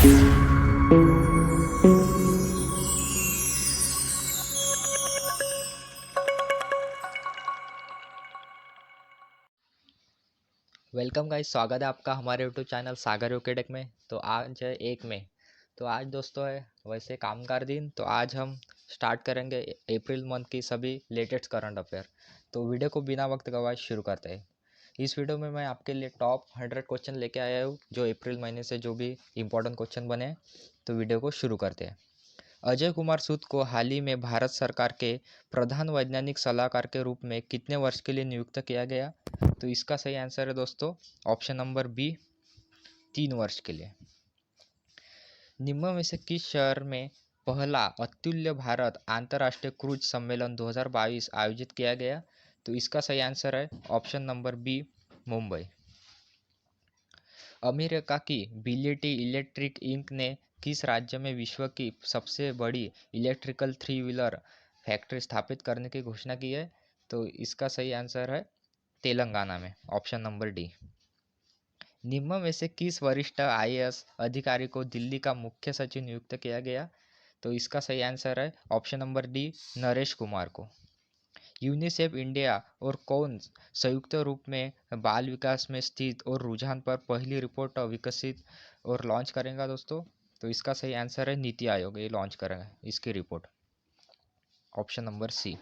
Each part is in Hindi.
वेलकम गाइस, स्वागत है आपका हमारे यूट्यूब चैनल सागर यूकेडेक में। तो आज है 1 मई। तो आज दोस्तों है वैसे कामगार दिन। तो आज हम स्टार्ट करेंगे अप्रैल मंथ की सभी लेटेस्ट करंट अफेयर। तो वीडियो को बिना वक्त गवाए शुरू करते हैं। इस वीडियो में मैं आपके लिए टॉप 100 क्वेश्चन लेके आया हूँ जो अप्रैल महीने से जो भी इम्पोर्टेंट क्वेश्चन बने। तो वीडियो को शुरू करते हैं। अजय कुमार सूद को हाल ही में भारत सरकार के प्रधान वैज्ञानिक सलाहकार के रूप में कितने वर्ष के लिए नियुक्त किया गया? तो इसका सही आंसर है दोस्तों ऑप्शन नंबर बी, 3 वर्ष के लिए। निम्न में से किस शहर में पहला अतुल्य भारत अंतर्राष्ट्रीय क्रूज सम्मेलन 2022 आयोजित किया गया? तो इसका सही आंसर है option number B, Mumbai. America की बिलिटी इलेक्ट्रिक इंक ने किस राज्य में विश्व की सबसे बड़ी इलेक्ट्रिकल 3 व्हीलर फैक्ट्री स्थापित करने की घोषणा की है? तो इसका सही आंसर है तेलंगाना में, ऑप्शन नंबर डी। निम्न में से किस वरिष्ठ आईएएस अधिकारी को दिल्ली का मुख्य सचिव नियुक्त किया गया? तो इसका सही आंसर है option number D, Naresh Kumar को। यूनिसेफ इंडिया और कौन संयुक्त रूप में बाल विकास में स्थित और रुझान पर पहली रिपोर्ट विकसित और लॉन्च करेगा दोस्तों? तो इसका सही आंसर है नीति आयोग ये लॉन्च करेगा इसकी report, option number C.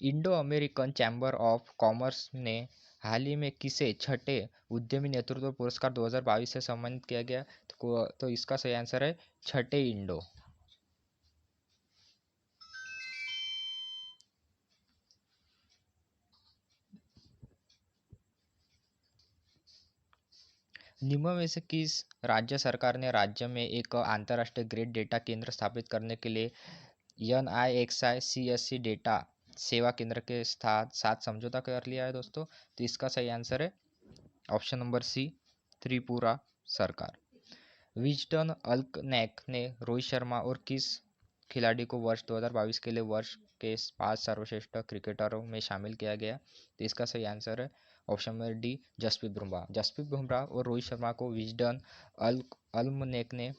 Indo American Chamber of Commerce ने हाल ही में किसे छठे उद्यमी नेतृत्व पुरस्कार 2022 से सम्मानित किया गया? तो इसका सही आंसर है छठे इंडो। निम्न में से किस राज्य सरकार ने राज्य में एक अंतर्राष्ट्रीय ग्रेड डेटा केंद्र स्थापित करने के लिए NIXI-CSC डेटा सेवा केंद्र के साथ साथ समझौता कर लिया है दोस्तों? तो इसका सही आंसर है ऑप्शन नंबर सी, त्रिपुरा सरकार। विजडन अल्कनैक ने रोहित शर्मा और किस खिलाड़ी को वर्ष 2022 के लिए वर्ष के 5 सर्वश्रेष्ठ क्रिकेटरों में शामिल किया गया? तो इसका सही आंसर है option number D, Jasprit Bumrah. Jasprit Bumrah और रोहित शर्मा को विजडन अल्कनैक ने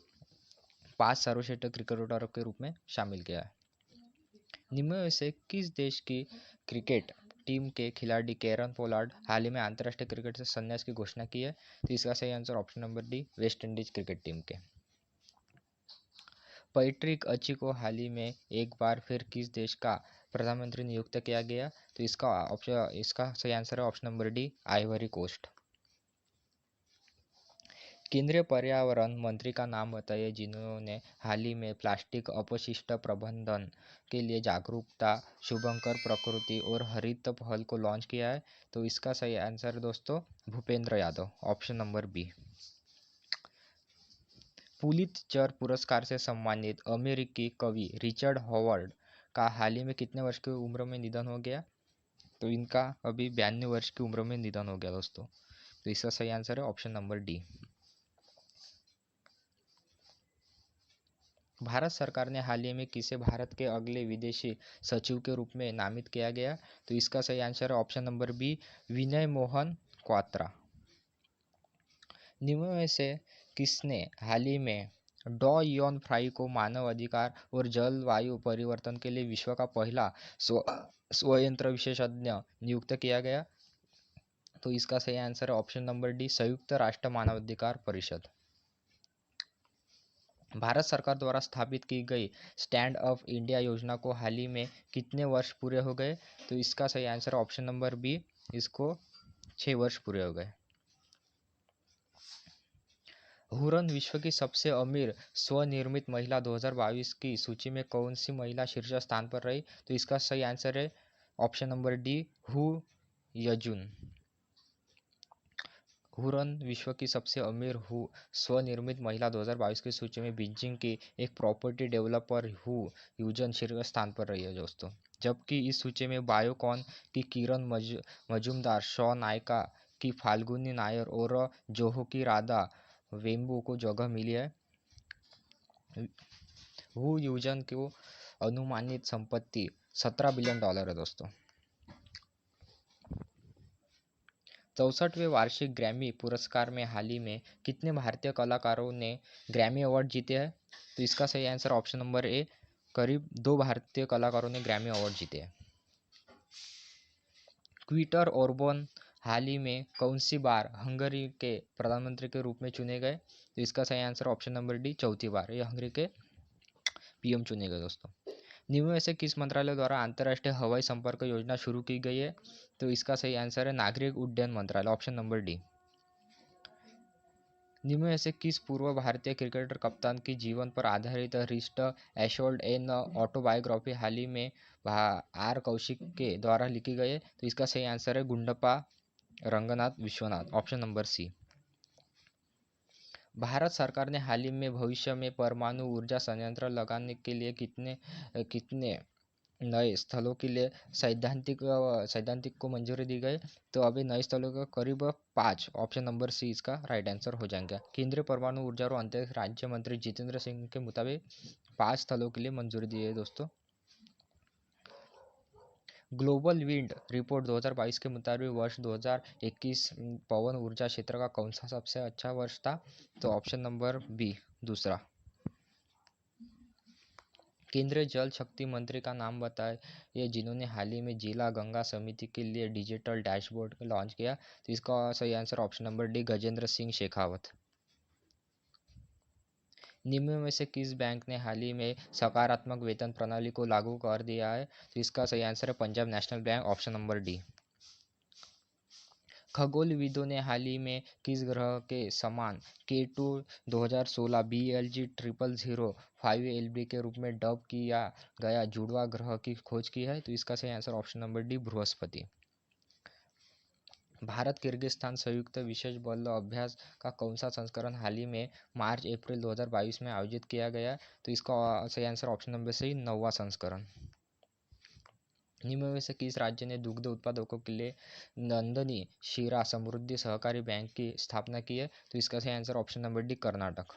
5 सर्वश्रेष्ठ क्रिकेटरों के रूप में शामिल किया है। निम्न में से किस देश की क्रिकेट टीम के खिलाड़ी कैरन पोलार्ड हाल ही में अंतर्राष्ट्रीय क्रिकेट से संन्यास की घोषणा की है? तो इसका सही answer option number D, West Indies cricket team के। पैट्रिक अच्छी को हाल ही में एक बार फिर किस देश का प्रधानमंत्री नियुक्त किया गया? तो इसका सही आंसर है option number D, Ivory Coast. केंद्रीय पर्यावरण मंत्री का नाम बताइए जिन्होंने हाल ही में प्लास्टिक अपशिष्ट प्रबंधन के लिए जागरूकता, शुभंकर प्रकृति और हरित पहल को लॉन्च किया है? तो इसका सही आंसर है दोस्तों Bhupender Yadav, option number B. Pulitzer पुरस्कार से सम्मानित अमेरिकी कवि रिचर्ड हॉवर्ड का हाल ही में कितने वर्ष की उम्र में निधन हो गया? तो इनका अभी 92 वर्ष की उम्र में निधन हो गया दोस्तों। तो इसका सही आंसर है ऑप्शन नंबर डी। भारत सरकार ने हाल ही में किसे भारत के अगले विदेशी सचिव के रूप में नामित किया गया? तो इसका सही आंसर है ऑप्शन नंबर बी, विनय मोहन क्वात्रा। निम्न में से किसने हाल ही में डॉ यॉन फ्राई को मानव अधिकार और जलवायु परिवर्तन के लिए विश्व का पहला स्वयंत्र विशेषज्ञ नियुक्त किया गया? तो इसका सही आंसर है ऑप्शन नंबर डी, संयुक्त राष्ट्र मानवाधिकार परिषद। भारत सरकार द्वारा स्थापित की गई स्टैंड अप इंडिया योजना को हाल ही में कितने वर्ष पूरे हो गए? तो इसका सही आंसर ऑप्शन नंबर बी, इसको 6 वर्ष पूरे हो गए। हुरन विश्व की सबसे अमीर स्वनिर्मित महिला 2022 की सूची में कौन सी महिला शीर्ष स्थान पर रही? तो इसका सही आंसर है option number D, Hu Yujun. Hurun विश्व की सबसे अमीर स्वनिर्मित महिला 2022 की सूची में बीजिंग की एक प्रॉपर्टी डेवलपर हु यूजन शीर्ष स्थान पर रही है दोस्तों। जबकि इस सूची में बायोकॉन की किरण मजूमदार, शॉ नायका की फाल्गुनी नायर और जोहो की राधा वेम्बू को जगह मिली है। हु यूजन को अनुमानित संपत्ति $17 बिलियन है दोस्तों। 64वें वार्षिक ग्रैमी पुरस्कार में हाल ही में कितने भारतीय कलाकारों ने ग्रैमी अवार्ड जीते हैं? तो इसका सही आंसर ऑप्शन नंबर ए, करीब 2 भारतीय कलाकारों ने ग्रैमी अवार्ड जीते हैं। क्विटर ओर्बन हाल ही में कौन सी बार हंगरी के प्रधानमंत्री के रूप में चुने गए? तो इसका सही आंसर ऑप्शन नंबर डी, चौथी बार ये हंगरी के पीएम चुने गए दोस्तों। निम्न में से किस मंत्रालय द्वारा अंतर्राष्ट्रीय हवाई संपर्क योजना शुरू की गई है? तो इसका सही आंसर है नागरिक उड्डयन मंत्रालय, ऑप्शन नंबर डी। निम्न में से किस पूर्व भारतीय क्रिकेटर कप्तान की जीवन पर आधारित रिस्ट एशोल्ड एन ऑटोबायोग्राफी हाल ही में आर कौशिक के द्वारा लिखी गई है? तो इसका सही आंसर है Gundappa Ranganath Vishwanath, option number C. Bharat सरकार ने हाल ही में भविष्य में परमाणु ऊर्जा संयंत्र लगाने के लिए कितने कितने नए स्थलों के लिए सैद्धांतिक को मंजूरी दी गई? तो अभी नए स्थलों का करीब 5, ऑप्शन नंबर सी इसका राइट आंसर हो जाएगा। केंद्रीय परमाणु ऊर्जा और अंतरिक्ष राज्य मंत्री जितेंद्र सिंह के मुताबिक 5 स्थलों के लिए मंजूरी दी है दोस्तों। ग्लोबल विंड रिपोर्ट 2022 के मुताबिक वर्ष 2021 पवन ऊर्जा क्षेत्र का कौन सा सबसे अच्छा वर्ष था? तो ऑप्शन नंबर बी, दूसरा। केंद्रीय जल शक्ति मंत्री का नाम बताएं ये जिन्होंने हाल ही में जिला गंगा समिति के लिए डिजिटल डैशबोर्ड लॉन्च किया? तो इसका सही answer option number D, Gajendra Singh Shekhawat. निम्न में से किस बैंक ने हाल ही में सकारात्मक वेतन प्रणाली को लागू कर दिया है? तो इसका सही आंसर है Punjab National Bank, option number D. खगोलविदों ने हाल ही में किस ग्रह के समान K2 2016 BLG 0005LB के रूप में डब किया गया जुड़वा ग्रह की खोज की है? तो इसका सही answer option number D, Brihaspati. Bharat Kyrgyzstan संयुक्त विशेष बल अभ्यास का कौन सा संस्करण हाल ही में मार्च-अप्रैल 2022 में आयोजित किया गया? तो इसका सही आंसर ऑप्शन नंबर सी, 9वां संस्करण। निम्न में से किस राज्य ने दुग्ध उत्पादकों के लिए नंदनी शीरा समृद्धि सहकारी बैंक की स्थापना की है? तो इसका सही answer option number D, Karnataka.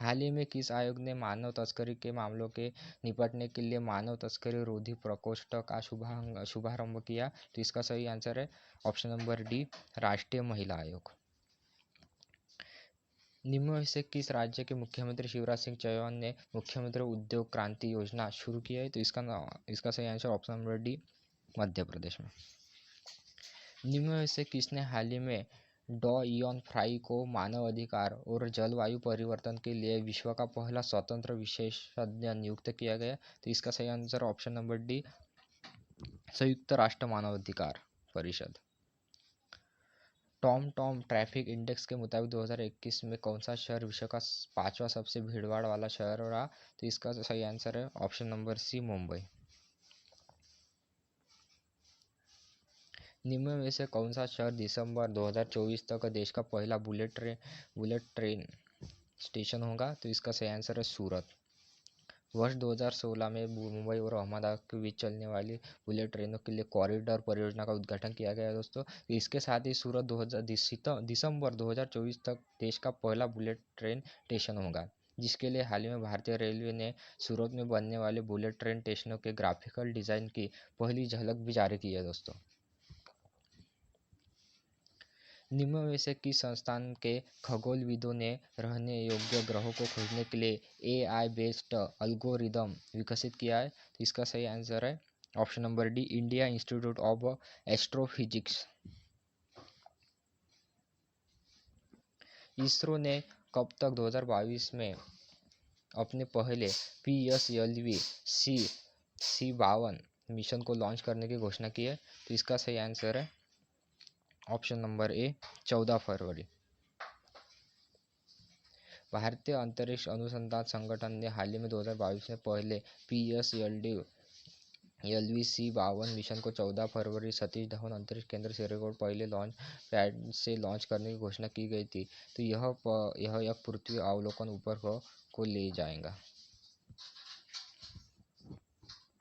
हाल ही में किस आयोग ने मानव तस्करी के मामलों के निपटने के लिए मानव तस्करी रोधी प्रकोष्ठ का शुभारंभ किया? तो इसका सही आंसर है ऑप्शन नंबर डी, राष्ट्रीय महिला आयोग। निम्न में से किस राज्य के मुख्यमंत्री शिवराज सिंह चौहान ने मुख्यमंत्री उद्योग क्रांति योजना शुरू की है? तो इसका सही answer option number D, Madhya Pradesh में। निम्न में से किसने हाल ही में डॉ इयन फ्राई को मानव अधिकार और जलवायु परिवर्तन के लिए विश्व का पहला स्वतंत्र विशेषज्ञ नियुक्त किया गया? तो इसका सही आंसर ऑप्शन नंबर डी, संयुक्त राष्ट्र मानवाधिकार परिषद। टॉम ट्रैफिक इंडेक्स के मुताबिक 2021 में कौन सा शहर विश्व का 5वां सबसे भीड़भाड़ वाला शहर रहा? तो इसका सही आंसर है ऑप्शन नंबर सी, मुंबई। निम्न में से कौन सा शहर दिसंबर 2024 तक देश का पहला बुलेट ट्रेन स्टेशन होगा? तो इसका सही आंसर है सूरत। वर्ष 2016 में मुंबई और अहमदाबाद के बीच चलने वाली बुलेट ट्रेनों के लिए कॉरिडोर परियोजना का उद्घाटन किया गया है दोस्तों। इसके साथ ही सूरत दिसंबर 2024 तक देश का पहला बुलेट ट्रेन स्टेशन होगा, जिसके लिए हाल ही में भारतीय रेलवे ने सूरत में बनने वाले बुलेट ट्रेन स्टेशनों के ग्राफिकल डिज़ाइन की पहली झलक भी जारी की है दोस्तों। निम्न में से किस संस्थान के खगोलविदों ने रहने योग्य ग्रहों को खोजने के लिए AI बेस्ड एल्गोरिदम विकसित किया है? तो इसका सही आंसर है option number D, India institute of astrophysics. ISRO ने कब तक 2022 में अपने पहले PSLV C52 मिशन को लॉन्च करने की घोषणा की है? तो इसका सही आंसर है ऑप्शन नंबर ए, 14 फरवरी। भारतीय अंतरिक्ष अनुसंधान संगठन ने हाल ही में 2022 में पहले PSLV C52 मिशन को 14 फरवरी सतीश धवन अंतरिक्ष केंद्र श्रीहरिकोटा पहले लॉन्च पैड से लॉन्च करने की घोषणा की गई थी। तो यह एक पृथ्वी अवलोकन उपग्रह को ले जाएगा।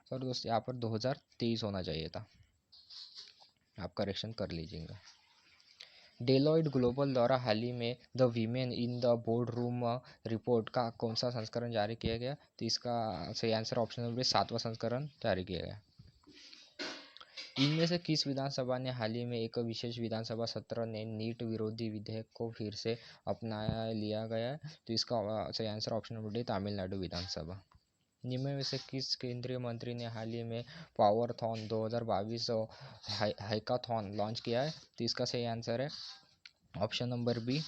सर दोस्त, यहाँ पर 2023 होना चाहिए था, आप करेक्शन कर लीजिएगा। डेलॉयट ग्लोबल द्वारा हाल ही में the women in the board room report का कौन सा संस्करण जारी किया गया? तो इसका सही आंसर ऑप्शन नंबर 7वां संस्करण जारी किया गया। इनमें से किस विधानसभा ने हाल ही में एक विशेष विधानसभा सत्र ने नीट विरोधी विधेयक को फिर से अपनाया लिया गया है? तो इसका सही answer option number D, Tamil Nadu विधानसभा। निम्न में से किस केंद्रीय मंत्री ने हाल ही में पावरथॉन 2022 हैकाथॉन लॉन्च किया है? तो इसका सही आंसर है ऑप्शन नंबर बी,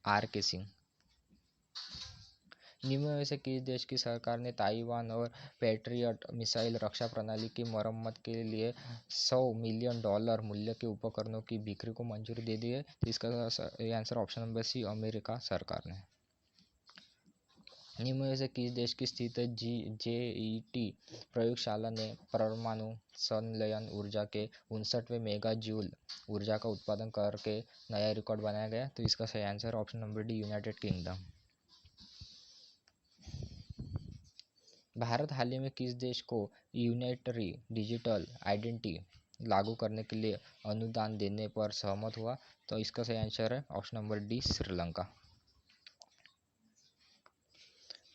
आर के सिंह। निम्न में से किस देश की सरकार ने ताइवान और पैट्रियट मिसाइल रक्षा प्रणाली की मरम्मत के लिए $100 मिलियन मूल्य के उपकरणों की बिक्री को मंजूरी दे दी है? तो इसका answer option number C, America सरकार ने। निम्न में से किस देश की स्थित जेईटी प्रयोगशाला ने परमाणु संलयन ऊर्जा के 59वें मेगा जूल ऊर्जा का उत्पादन करके नया रिकॉर्ड बनाया गया? तो इसका सही answer option number D, United Kingdom. Bharat हाल ही में किस देश को यूनिटरी डिजिटल आइडेंटिटी लागू करने के लिए अनुदान देने पर सहमत हुआ? तो इसका सही आंसर है ऑप्शन नंबर डी, श्रीलंका।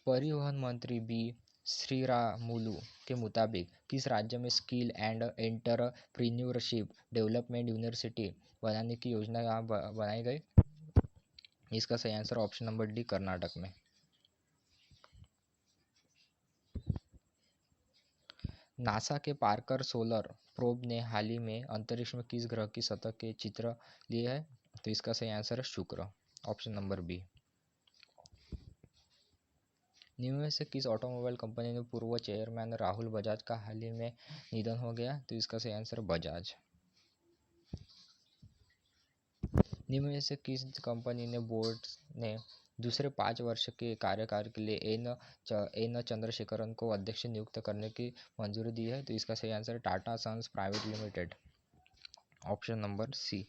परिवहन मंत्री बी श्रीरामुलु के मुताबिक किस राज्य में skill and entrepreneurship development university बनाने की योजना बनाई गई? इसका सही answer option number D, Karnataka में। नासा के पार्कर सोलर प्रोब ने हाल ही में अंतरिक्ष में किस ग्रह की सतह के चित्र लिए हैं? तो इसका सही आंसर है शुक्र, ऑप्शन नंबर बी। निम्न में से किस ऑटोमोबाइल कंपनी ने पूर्व चेयरमैन राहुल बजाज का हाल ही में निधन हो गया? तो इसका सही आंसर बजाज। निम्न में से किस कंपनी ने बोर्ड ने दूसरे 5 वर्ष के कार्यकाल के लिए एन चंद्रशेखरन को अध्यक्ष नियुक्त करने की मंजूरी दी है? तो इसका सही answer Tata Sons Private Limited, option number C.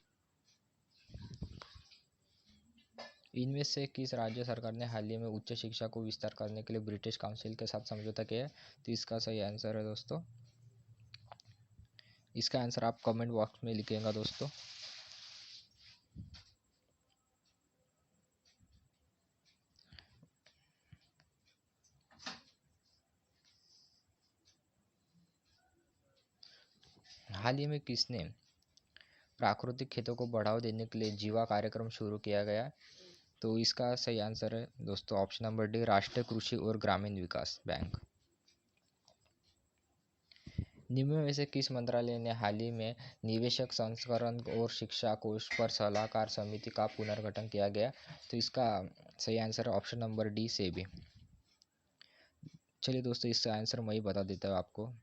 इनमें से किस राज्य सरकार ने हाल ही में उच्च शिक्षा को विस्तार करने के लिए ब्रिटिश काउंसिल के साथ समझौता किया है? तो इसका सही आंसर है दोस्तों, इसका आंसर आप कमेंट बॉक्स में लिखिएगा दोस्तों। हाल ही में किसने प्राकृतिक खेतों को बढ़ावा देने के लिए जीवा कार्यक्रम शुरू किया गया? तो इसका सही आंसर है दोस्तों ऑप्शन नंबर डी, राष्ट्रीय कृषि और ग्रामीण विकास बैंक। निम्न में से किस मंत्रालय ने हाल ही में निवेशक संस्करण और शिक्षा कोष पर सलाहकार समिति का पुनर्गठन किया गया? तो इसका सही आंसर है ऑप्शन नंबर डी, से भी। चलिए दोस्तों, इसका आंसर मैं ही बता देता हूँ आपको।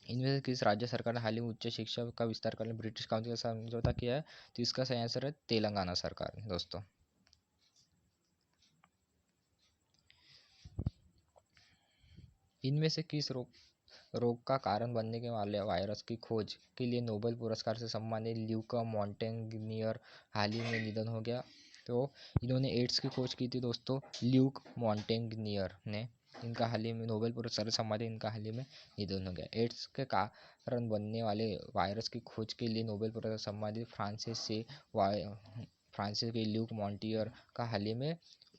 इनमें से किस राज्य सरकार ने हाल ही में उच्च शिक्षा का विस्तार करने ब्रिटिश काउंसिल का समझौता किया है? तो इसका सही आंसर है तेलंगाना सरकार दोस्तों। इनमें से किस रोग का कारण बनने के वाले वायरस की खोज के लिए नोबेल पुरस्कार से सम्मानित ल्यूका मॉन्टेग्नियर हाल ही में निधन हो गया? तो इन्होंने एड्स की खोज की थी दोस्तों, ल्यूक मॉन्टेग्नियर ने। इनका हाल ही में नोबेल पुरस्कार से सम्मानित, इनका हाल ही में निधन हो गया। एड्स के कारण बनने वाले वायरस की खोज के लिए नोबेल पुरस्कार सम्मानित फ्रांसिस के ल्यूक मॉन्टियर का हाल ही में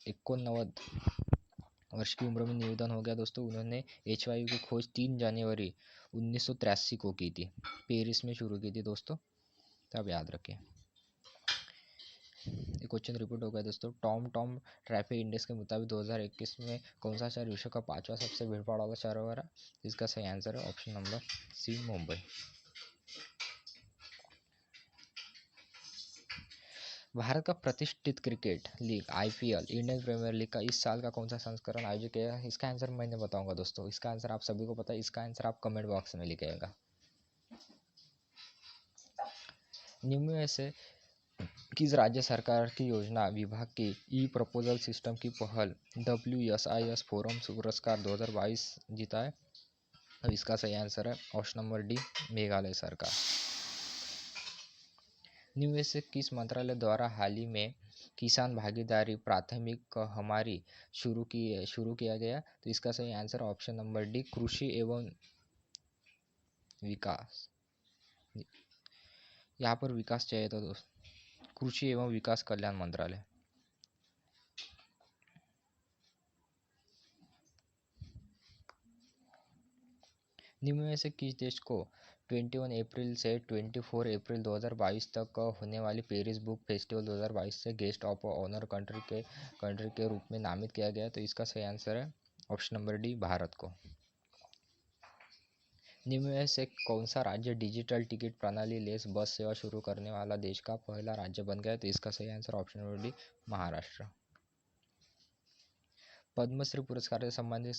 89 वर्ष की उम्र में निधन हो गया दोस्तों। उन्होंने HIV की खोज 3 जनवरी 1983 को की थी, पेरिस में शुरू की थी दोस्तों, तब याद रखें। ये क्वेश्चन रिपीट हो गया दोस्तों। टॉम ट्रैफिक इंडेक्स के मुताबिक 2021 में कौन सा शहर विश्व का 5वां सबसे भीड़ भाड़ वाला शहर हो रहा है? इसका सही आंसर है option number C, Mumbai. Bharat का प्रतिष्ठित cricket league IPL, Indian Premier League का इस साल का कौन सा संस्करण आयोजित किया है? इसका आंसर मैंने बताऊंगा दोस्तों। इसका आंसर आप सभी को पता है, इसका आंसर आप कमेंट बॉक्स में लिखिएगा। निम्न में से किस राज्य सरकार की योजना विभाग की ई प्रपोजल सिस्टम की पहल WSIS फोरम पुरस्कार 2022 जीता है? अब इसका सही आंसर है ऑप्शन नंबर डी, मेघालय सरकार। निम्न में से किस मंत्रालय द्वारा हाल ही में किसान भागीदारी प्राथमिक हमारी शुरू किया गया? तो इसका सही आंसर ऑप्शन नंबर डी, कृषि एवं विकास। यहाँ पर विकास चाहिए तो दोस्तों, कृषि एवं विकास कल्याण मंत्रालय। निम्न में से किस देश को 21 अप्रैल से 24 अप्रैल 2022 तक होने वाली पेरिस बुक फेस्टिवल 2022 से गेस्ट ऑफ ऑनर कंट्री के रूप में नामित किया गया। तो इसका सही आंसर है ऑप्शन नंबर डी, भारत को। निम्न में से कौन सा राज्य डिजिटल टिकट प्रणाली लेस बस सेवा शुरू करने वाला देश का पहला राज्य बन गया? तो इसका सही answer option number D, Maharashtra. Padmashri पुरस्कार से सम्मानित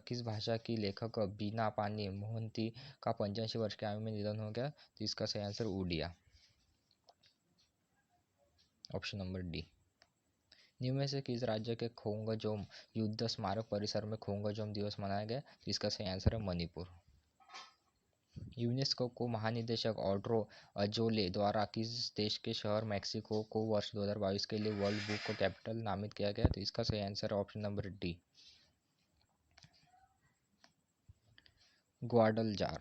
किस भाषा की लेखक बीना पानी मोहंती का 85 वर्ष की आयु में निधन हो गया? तो इसका सही answer Odia, option number D. निम्न में से किस राज्य के खोंगजोम युद्ध स्मारक परिसर में खोंगजोम दिवस मनाया गया? तो इसका सही आंसर है मणिपुर। यूनेस्को को महानिदेशक ऑड्रो अजोले द्वारा किस देश के शहर मेक्सिको को वर्ष 2022 के लिए वर्ल्ड बुक कैपिटल नामित किया गया? तो इसका सही आंसर है option number D, Guadalajara.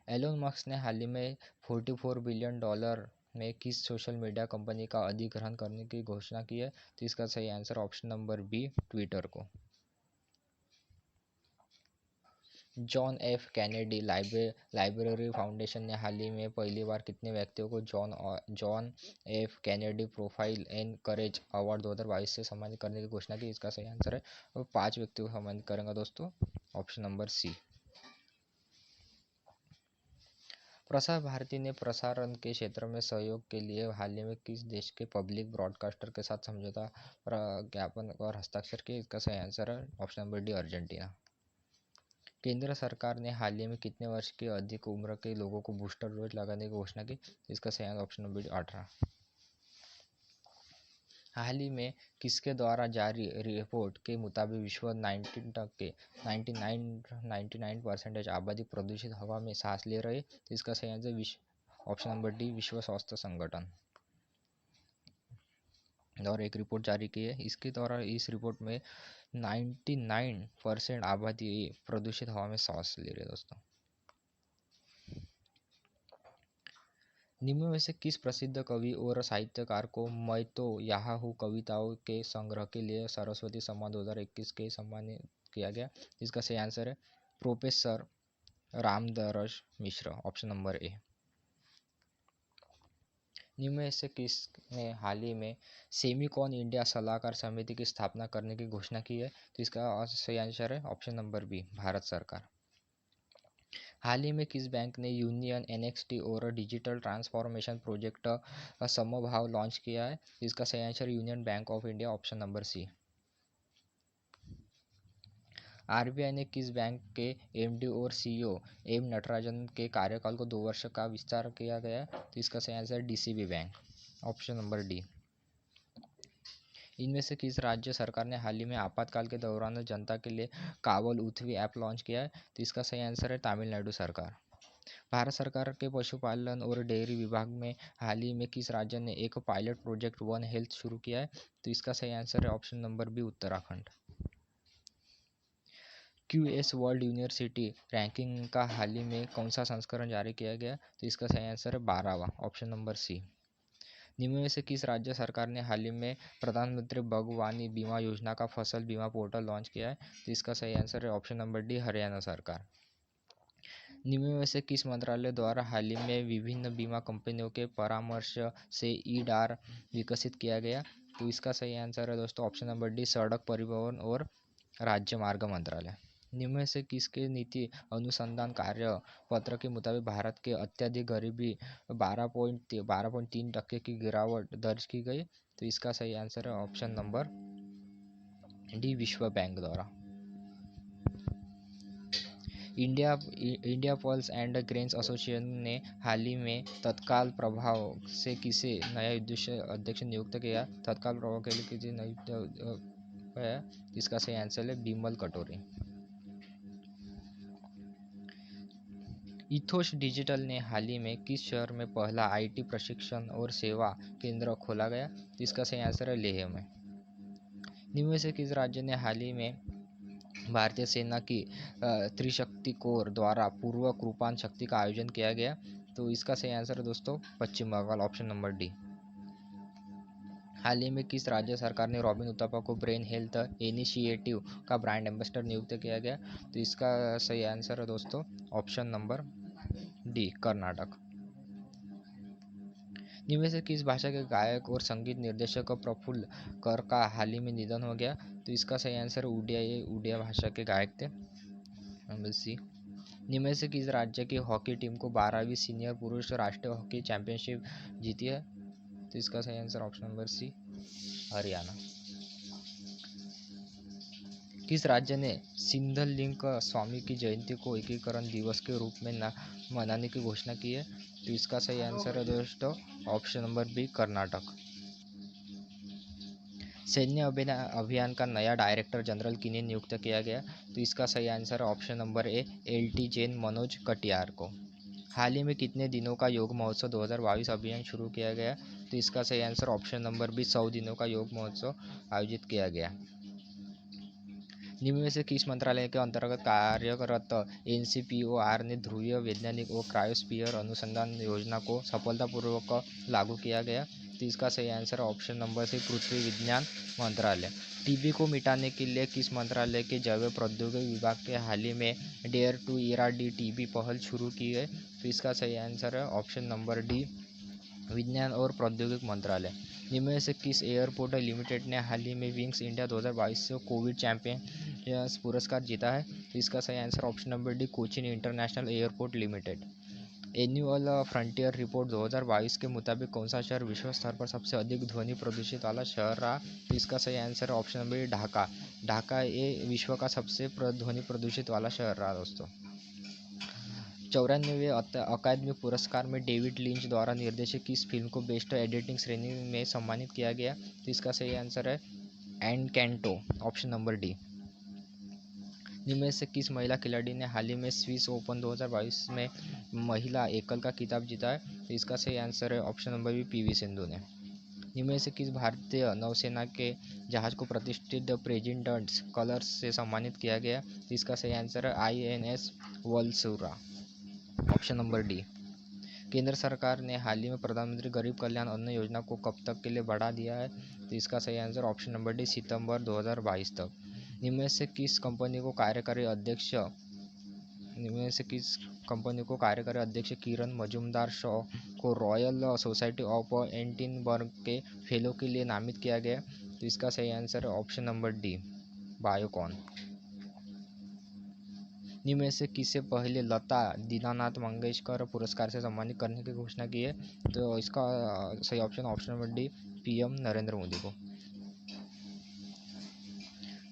Elon Musk ने हाल ही में $44 बिलियन में किस सोशल मीडिया कंपनी का अधिग्रहण करने की घोषणा की है? तो इसका सही answer option number B, Twitter को। John F Kennedy Library Foundation ने हाल ही में पहली बार कितने व्यक्तियों को John F Kennedy Profile and Courage Award 2022 से सम्मानित करने की घोषणा की? इसका सही आंसर है वो 5 व्यक्तियों को सम्मानित करेंगे दोस्तों, ऑप्शन नंबर सी। प्रसार भारती ने प्रसारण के क्षेत्र में सहयोग के लिए हाल ही में किस देश के पब्लिक ब्रॉडकास्टर के साथ समझौता ज्ञापन और हस्ताक्षर किए? इसका सही आंसर है ऑप्शन नंबर डी, अर्जेंटीना। केंद्र सरकार ने हाल ही में कितने वर्ष की अधिक उम्र के लोगों को बूस्टर डोज लगाने की घोषणा की? इसका सही आंसर ऑप्शन नंबर डी, 18। हाल ही में किसके द्वारा जारी रिपोर्ट के मुताबिक विश्व 99% आबादी प्रदूषित हवा में सांस ले रहे? तो इसका सही आंसर ऑप्शन नंबर डी, विश्व स्वास्थ्य संगठन। और एक रिपोर्ट जारी की है, इसके द्वारा इस रिपोर्ट में 99% आबादी प्रदूषित हवा में सांस ले रही है दोस्तों। निम्न में से किस प्रसिद्ध कवि और साहित्यकार को मैं तो यहाँ हूँ कविताओं के संग्रह के लिए सरस्वती सम्मान 2021 के सम्मानित किया गया? इसका सही आंसर है professor Ramdaras Mishra, option number A. निम्न में से किसने हाल ही में सेमिकॉन इंडिया सलाहकार समिति की स्थापना करने की घोषणा की है? तो इसका सही आंसर है ऑप्शन नंबर बी, भारत सरकार। हाल ही में किस बैंक ने यूनियन एनएक्सटी और digital transformation project Sambhav launch किया है? इसका सही answer Union Bank of India, option number C. RBI ने किस बैंक के एमडी और सीईओ एम नटराजन के कार्यकाल को 2 वर्ष का विस्तार किया गया? तो इसका सही answer DCB bank, option number D. इनमें से किस राज्य सरकार ने हाल ही में आपातकाल के दौरान जनता के लिए कावल उथवी ऐप लॉन्च किया है? तो इसका सही आंसर है तमिलनाडु सरकार। भारत सरकार के पशुपालन और डेयरी विभाग में हाल ही में किस राज्य ने एक पायलट प्रोजेक्ट वन हेल्थ शुरू किया है? तो इसका सही आंसर है option number B, Uttarakhand. QS World University Ranking का हाल ही में कौन सा संस्करण जारी किया गया? तो इसका सही आंसर है 12वां, ऑप्शन नंबर सी। निम्न में से किस राज्य सरकार ने हाल ही में प्रधानमंत्री बागवानी बीमा योजना का फसल बीमा पोर्टल लॉन्च किया है? तो इसका सही आंसर है ऑप्शन नंबर डी, हरियाणा सरकार। निम्न में से किस मंत्रालय द्वारा हाल ही में विभिन्न बीमा कंपनियों के परामर्श से ई-डार विकसित किया गया? तो इसका सही आंसर है दोस्तों ऑप्शन नंबर डी, सड़क परिवहन और राज्य मार्ग मंत्रालय। निम्न में से किसके नीति अनुसंधान कार्य पत्र के मुताबिक भारत के अत्यधिक गरीबी 12.3% की गिरावट दर्ज की गई? तो इसका सही आंसर है ऑप्शन नंबर डी, विश्व बैंक द्वारा। India pulse and grains association ने हाल ही में तत्काल प्रभाव से किसे नया अध्यक्ष नियुक्त किया? तत्काल प्रभाव के लिए किसे नियुक्त है? इसका सही आंसर है बिमल कटोरी। इथोस डिजिटल ने हाल ही में किस शहर में पहला आईटी प्रशिक्षण और सेवा केंद्र खोला गया? इसका सही आंसर है लेह में। निम्न में से किस राज्य ने हाल ही में भारतीय सेना की त्रिशक्ति कोर द्वारा पूर्व कृपाण शक्ति का आयोजन किया गया? तो इसका सही आंसर है दोस्तों पश्चिम बंगाल, ऑप्शन नंबर डी। हाल ही में किस राज्य सरकार ने रॉबिन उथप्पा को ब्रेन हेल्थ इनिशिएटिव का ब्रांड एम्बेसडर नियुक्त किया गया? तो इसका सही आंसर है दोस्तों ऑप्शन नंबर डी, कर्नाटक। इनमें से किस भाषा के गायक और संगीत निर्देशक प्रफुल्ल कर का हाल ही में निधन हो गया? तो इसका सही आंसर उड़िया, ये उड़िया भाषा के गायक थे। Number C. इनमें से किस राज्य की हॉकी टीम को 12वीं सीनियर पुरुष राष्ट्रीय हॉकी चैंपियनशिप जीती है? तो इसका सही answer option number C, Haryana. किस राज्य ने सिंधलिंग स्वामी की जयंती को एकीकरण दिवस के रूप में मनाने की घोषणा की है? तो इसका सही आंसर है दोस्तों ऑप्शन नंबर बी, कर्नाटक। सैन्य अभियान का नया डायरेक्टर जनरल किन्हें नियुक्त किया गया? तो इसका सही आंसर है option number A, LT Jain Manoj Katiyar को। हाल ही में कितने दिनों का योग महोत्सव 2022 अभियान शुरू किया गया? तो इसका सही आंसर ऑप्शन नंबर बी, 100 दिनों का योग महोत्सव आयोजित किया गया। निम्न में से किस मंत्रालय के अंतर्गत कार्यरत NCPOR ने ध्रुवीय वैज्ञानिक और क्रायोस्फीयर अनुसंधान योजना को सफलतापूर्वक लागू किया गया? तो इसका सही आंसर ऑप्शन नंबर सी, पृथ्वी विज्ञान मंत्रालय। टीबी को मिटाने के लिए किस मंत्रालय के जैव प्रौद्योगिकी विभाग के हाल ही में डेयर टू इराडी टीबी पहल शुरू की है? तो इसका सही आंसर है ऑप्शन नंबर डी, विज्ञान और प्रौद्योगिकी मंत्रालय। इनमें से किस एयरपोर्ट लिमिटेड ने हाल ही में विंग्स इंडिया 2022 से कोविड चैंपियंस पुरस्कार जीता है? तो इसका सही answer option number D, Cochin international airport limited. Annual frontier report 2022 के मुताबिक कौन सा शहर विश्व स्तर पर सबसे अधिक ध्वनि प्रदूषित वाला शहर रहा? तो इसका सही आंसर है option number D, Dhaka. Dhaka ये विश्व का सबसे ध्वनि प्रदूषित वाला शहर रहा दोस्तों। 94वें अकादमी पुरस्कार में डेविड लिंच द्वारा निर्देशित किस फिल्म को बेस्ट एडिटिंग श्रेणी में सम्मानित किया गया? तो इसका सही आंसर है एनकैंटो, ऑप्शन नंबर डी। इनमें से किस महिला खिलाड़ी ने हाल ही में स्विस ओपन 2022 में महिला एकल का खिताब जीता है? तो इसका सही आंसर है option number B, PV Sindhu ने। इनमें से किस भारतीय नौसेना के जहाज को प्रतिष्ठित प्रेसिडेंट्स कलर्स से सम्मानित किया गया? तो इसका सही आंसर है INS वल्सुरा, ऑप्शन नंबर डी। केंद्र सरकार ने हाल ही में प्रधानमंत्री गरीब कल्याण अन्न योजना को कब तक के लिए बढ़ा दिया है? तो इसका सही आंसर ऑप्शन नंबर डी, सितंबर 2022 तक। इनमें से किस कंपनी को कार्यकारी अध्यक्ष किरण मजूमदार शॉ को रॉयल सोसाइटी ऑफ एडिनबर्ग के फेलो के लिए नामित किया गया? तो इसका सही आंसर है ऑप्शन नंबर डी, बायोकॉन। इनमें से किसे पहले लता दीनानाथ मंगेशकर पुरस्कार से सम्मानित करने की घोषणा की है? तो इसका सही option number D, PM Narendra Modi को।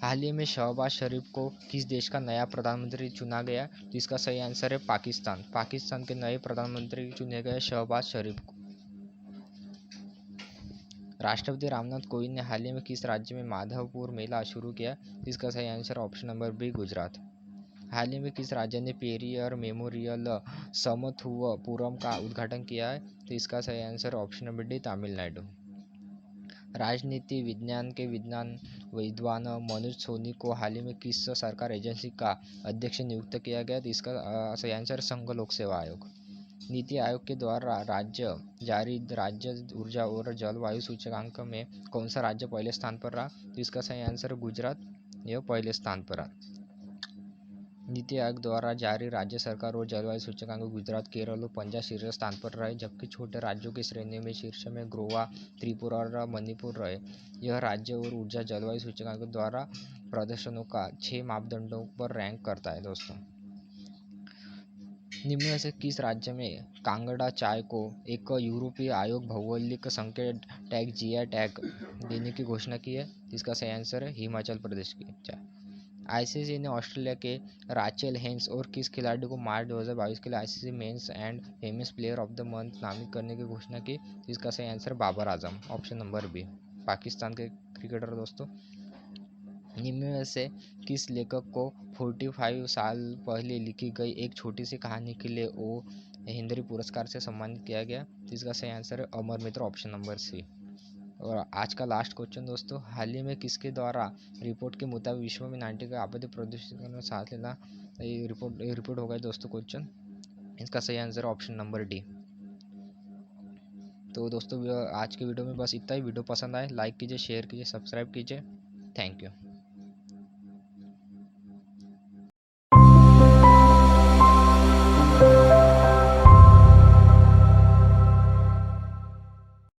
हाल ही में शहबाज शरीफ को किस देश का नया प्रधानमंत्री चुना गया? तो इसका सही आंसर है पाकिस्तान। पाकिस्तान के नए प्रधानमंत्री चुने गए शहबाज शरीफ को। राष्ट्रपति रामनाथ कोविंद ने हाल ही में किस राज्य में माधवपुर मेला शुरू किया? इसका सही answer option number B, Gujarat. हाल ही में किस राज्य ने पेरियर मेमोरियल समथुवपुरम का उद्घाटन किया है? तो इसका सही answer option number D, Tamil Nadu. राजनीति विज्ञान के विद्वान मनोज सोनी को हाल ही में किस सरकार एजेंसी का अध्यक्ष नियुक्त किया गया? तो इसका सही आंसर संघ लोक सेवा आयोग। नीति आयोग के द्वारा जारी राज्य ऊर्जा और जलवायु सूचकांक में कौन सा राज्य पहले स्थान पर रहा? तो इसका सही आंसर गुजरात, यह पहले स्थान पर रहा। नीति आयोग द्वारा जारी राज्य सरकार और जलवायु सूचकांक गुजरात, केरल और पंजाब शीर्ष स्थान पर रहे, जबकि छोटे राज्यों की श्रेणी में शीर्ष में गोवा, त्रिपुरा और मणिपुर रहे। यह राज्य और ऊर्जा जलवायु सूचकांक द्वारा प्रदर्शनों का 6 मापदंडों पर रैंक करता है दोस्तों। निम्न में से किस राज्य में कांगड़ा चाय को एक यूरोपीय आयोग भौगोलिक संकेत टैग GI टैग देने की घोषणा की है? इसका सही आंसर है हिमाचल प्रदेश की चाय। ICC ने ऑस्ट्रेलिया के राचेल हेंस और किस खिलाड़ी को मार्च 2022 के लिए ICC men's and famous player of the month नामित करने की घोषणा की? इसका सही answer Babar Azam, option number B, Pakistan के क्रिकेटर दोस्तों। निम्न में से किस लेखक को 45 साल पहले लिखी गई एक छोटी सी कहानी के लिए ओ हेनरी पुरस्कार से सम्मानित किया गया? इसका सही आंसर है अमर मित्र, ऑप्शन नंबर सी। और आज का लास्ट क्वेश्चन दोस्तों, हाल ही में किसके द्वारा रिपोर्ट के मुताबिक विश्व में 90 का आपत्ति प्रदूषित में सांस लेना रिपोर्ट होगा दोस्तों क्वेश्चन। इसका सही आंसर ऑप्शन नंबर डी। तो दोस्तों आज की वीडियो में बस इतना ही। वीडियो पसंद आए लाइक कीजिए, शेयर कीजिए, सब्सक्राइब कीजिए। Thank you.